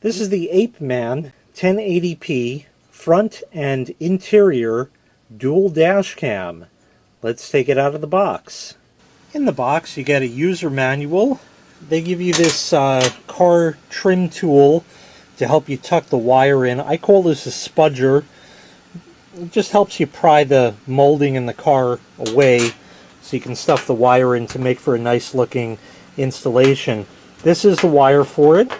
This is the APEMAN 1080p front and interior dual dash cam. Let's take it out of the box. In the box you get a user manual. They give you this car trim tool to help you tuck the wire in. I call this a spudger. It just helps you pry the molding in the car away so you can stuff the wire in to make for a nice looking installation. This is the wire for it.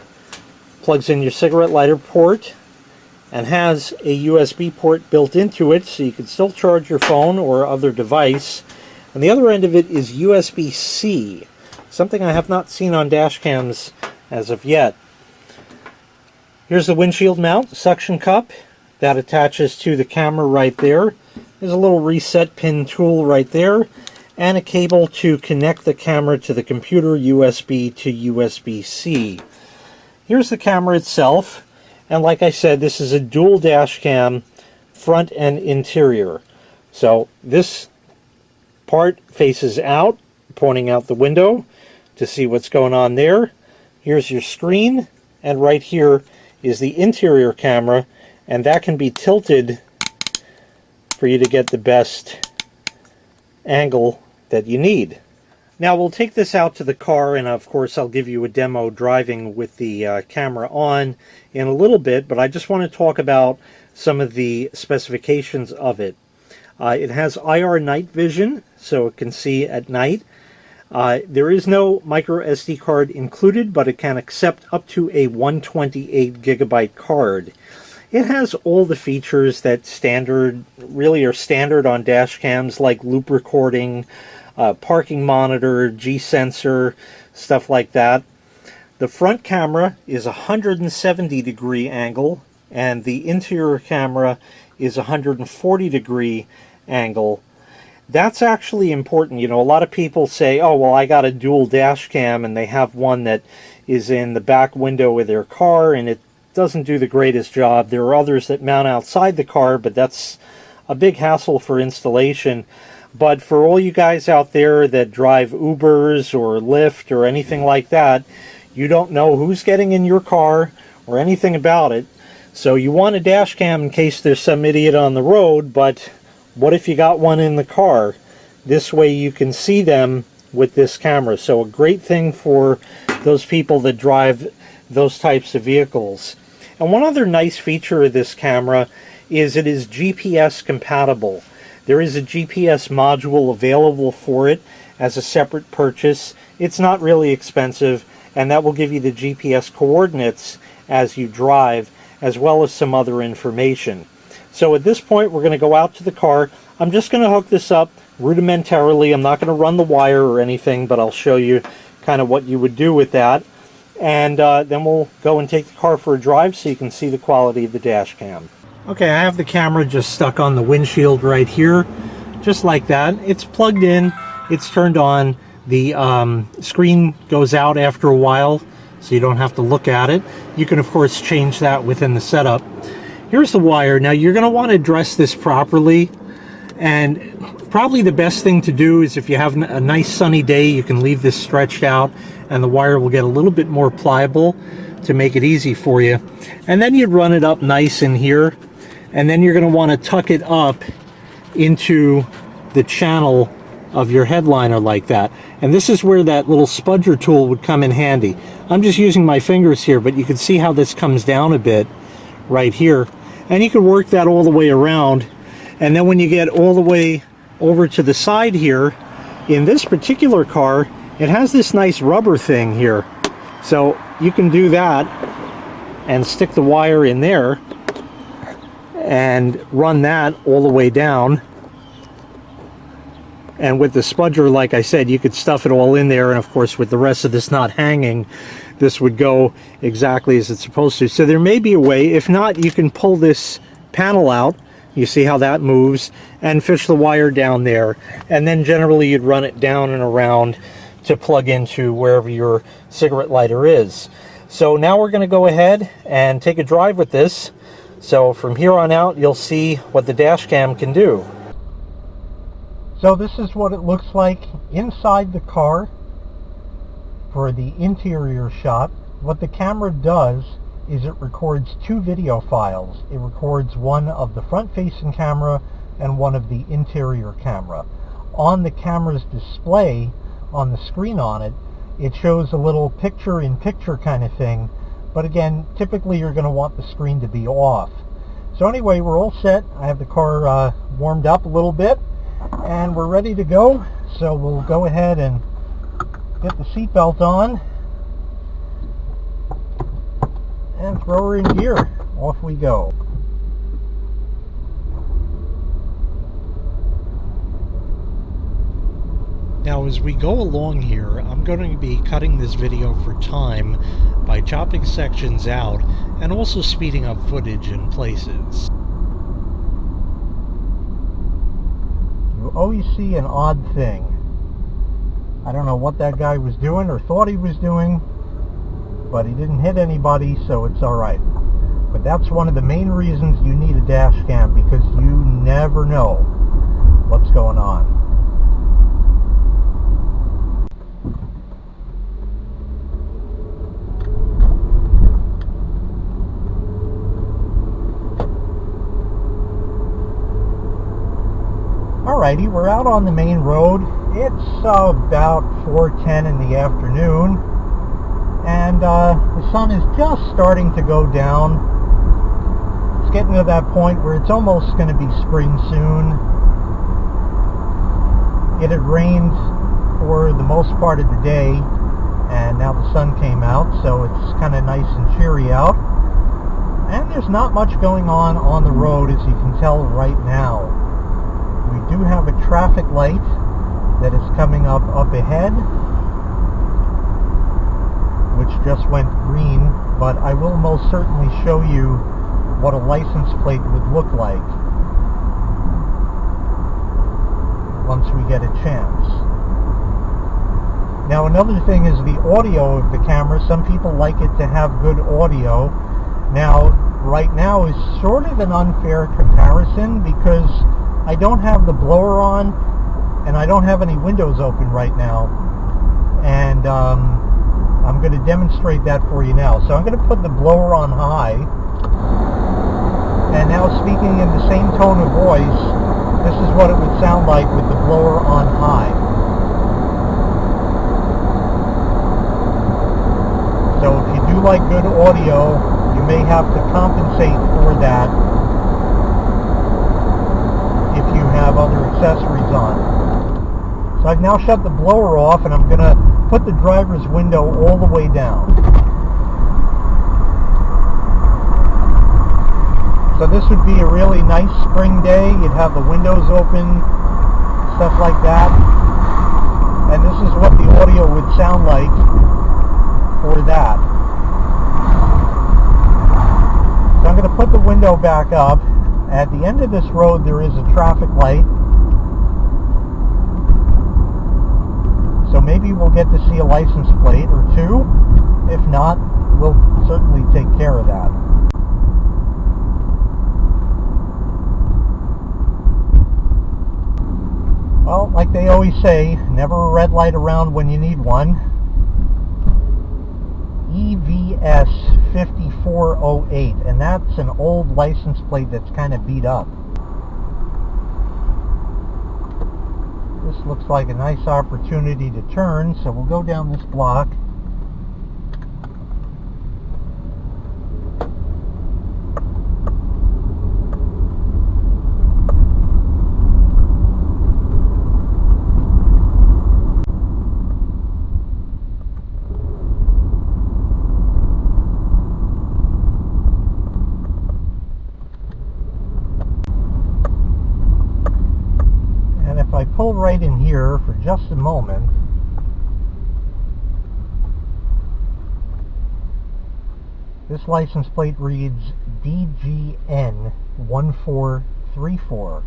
Plugs in your cigarette lighter port and has a USB port built into it so you can still charge your phone or other device. And the other end of it is USB-C, something I have not seen on dash cams as of yet. Here's the windshield mount suction cup that attaches to the camera right there. There's a little reset pin tool right there and a cable to connect the camera to the computer, USB to USB-C. Here's the camera itself, and like I said, this is a dual dash cam, front and interior. So this part faces out, pointing out the window to see what's going on there. Here's your screen, and right here is the interior camera, and that can be tilted for you to get the best angle that you need. Now we'll take this out to the car, and of course I'll give you a demo driving with the camera on in a little bit, but I just want to talk about some of the specifications of it. It has IR night vision, so it can see at night. There is no microSD card included, but it can accept up to a 128 gigabyte card. It has all the features that really are standard on dash cams, like loop recording, parking monitor, G-sensor, stuff like that. The front camera is 170 degree angle, and the interior camera is 140 degree angle. That's actually important. You know, a lot of people say, oh, well, I got a dual dash cam, and they have one that is in the back window of their car, and it doesn't do the greatest job. There are others that mount outside the car, but that's a big hassle for installation. But for all you guys out there that drive Ubers or Lyft or anything like that, you don't know who's getting in your car or anything about it. So you want a dash cam in case there's some idiot on the road, but what if you got one in the car? This way you can see them with this camera. So a great thing for those people that drive those types of vehicles. And one other nice feature of this camera is it is GPS compatible. There is a GPS module available for it as a separate purchase. It's not really expensive, and that will give you the GPS coordinates as you drive, as well as some other information. So at this point, we're going to go out to the car. I'm just going to hook this up rudimentarily. I'm not going to run the wire or anything, but I'll show you kind of what you would do with that. And then we'll go and take the car for a drive so you can see the quality of the dash cam. Okay, I have the camera just stuck on the windshield right here, just like that. It's plugged in, it's turned on. The screen goes out after a while, so you don't have to look at it. You can, of course, change that within the setup. Here's the wire. Now, you're going to want to dress this properly, and probably the best thing to do is if you have a nice sunny day, you can leave this stretched out, and the wire will get a little bit more pliable to make it easy for you. And then you'd run it up nice in here, and then you're going to want to tuck it up into the channel of your headliner like that. And this is where that little spudger tool would come in handy. I'm just using my fingers here, but you can see how this comes down a bit right here. And you can work that all the way around. And then when you get all the way over to the side here, in this particular car, it has this nice rubber thing here. So you can do that and stick the wire in there and run that all the way down. And with the spudger, like I said, you could stuff it all in there, and of course with the rest of this not hanging, this would go exactly as it's supposed to. So there may be a way. If not, you can pull this panel out. You see how that moves, and fish the wire down there, and then generally you'd run it down and around to plug into wherever your cigarette lighter is. So now we're going to go ahead and take a drive with this. So from here on out, you'll see what the dash cam can do. So this is what it looks like inside the car for the interior shot. What the camera does is it records two video files. It records one of the front-facing camera and one of the interior camera. On the camera's display, on the screen on it, it shows a little picture-in-picture kind of thing, but again, typically you're going to want the screen to be off. So anyway, we're all set. I have the car warmed up a little bit, and we're ready to go. So we'll go ahead and get the seatbelt on and throw her in gear. Off we go. Now, as we go along here, I'm going to be cutting this video for time by chopping sections out and also speeding up footage in places. You always see an odd thing. I don't know what that guy was doing or thought he was doing, but he didn't hit anybody, so it's alright. But that's one of the main reasons you need a dash cam, because you never know what's going on. Alrighty, we're out on the main road. It's about 4:10 in the afternoon, and the sun is just starting to go down. It's getting to that point where it's almost going to be spring soon. It had rained for the most part of the day, and now the sun came out, so it's kind of nice and cheery out. And there's not much going on the road, as you can tell right now. We do have a traffic light that is coming up ahead, which just went green, but I will most certainly show you what a license plate would look like once we get a chance. Now, another thing is the audio of the camera. Some people like it to have good audio. Now, right now is sort of an unfair comparison because I don't have the blower on, and I don't have any windows open right now, and I'm going to demonstrate that for you now. So I'm going to put the blower on high, and now speaking in the same tone of voice, this is what it would sound like with the blower on high. So if you do like good audio, you may have to compensate for that if you have other accessories on. So I've now shut the blower off, and I'm going to put the driver's window all the way down. So this would be a really nice spring day. You'd have the windows open, stuff like that. And this is what the audio would sound like for that. So I'm going to put the window back up. At the end of this road there is a traffic light, so maybe we'll get to see a license plate or two. If not, we'll certainly take care of that. Well, like they always say, never a red light around when you need one. EVS 5408, and that's an old license plate that's kind of beat up. This looks like a nice opportunity to turn, so we'll go down this block. I pull right in here for just a moment, this license plate reads DGN 1434.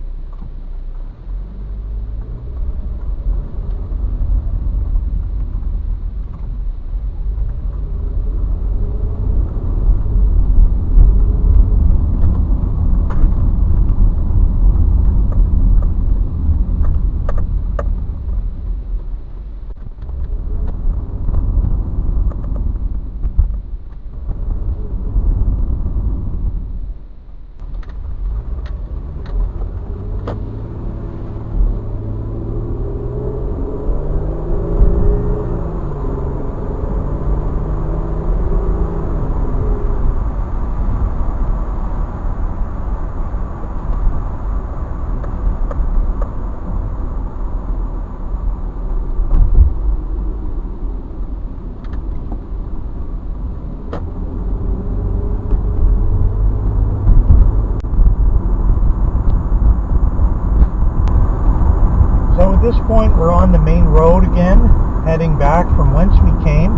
point, we're on the main road again, heading back from whence we came.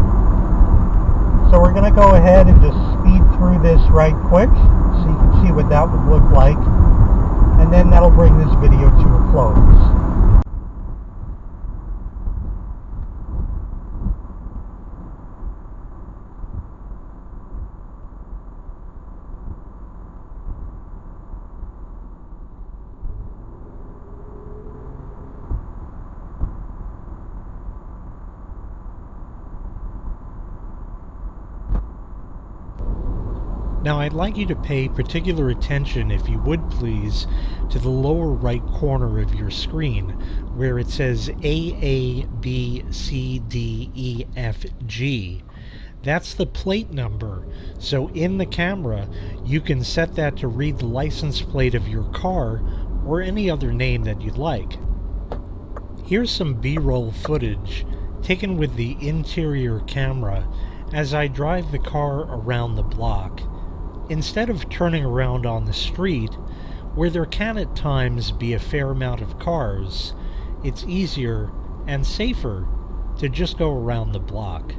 So we're going to go ahead and just speed through this right quick, so you can see what that would look like. And then that'll bring this video to a close. Now I'd like you to pay particular attention, if you would please, to the lower right corner of your screen where it says A, B, C, D, E, F, G. That's the plate number, so in the camera you can set that to read the license plate of your car or any other name that you'd like. Here's some B-roll footage taken with the interior camera as I drive the car around the block. Instead of turning around on the street, where there can at times be a fair amount of cars, it's easier and safer to just go around the block.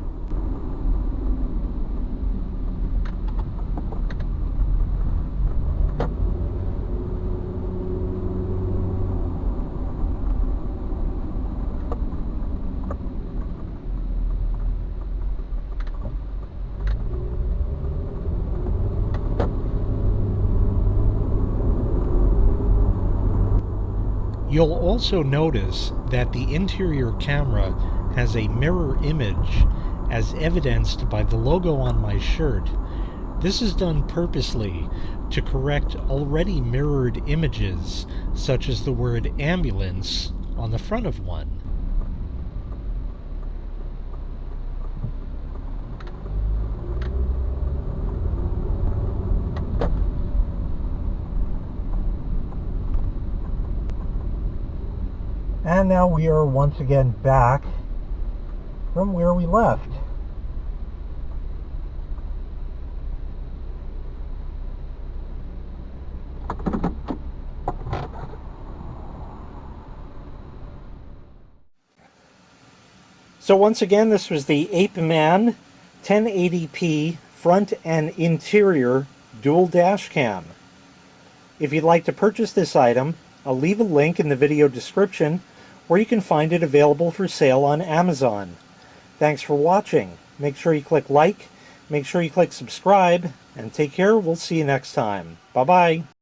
You'll also notice that the interior camera has a mirror image, as evidenced by the logo on my shirt. This is done purposely to correct already mirrored images, such as the word ambulance on the front of one. And now we are once again back from where we left. So once again, this was the APEMAN 1080p front and interior dual dash cam. If you'd like to purchase this item, I'll leave a link in the video description where you can find it available for sale on Amazon. Thanks for watching. Make sure you click like, make sure you click subscribe, and take care. We'll see you next time. Bye-bye.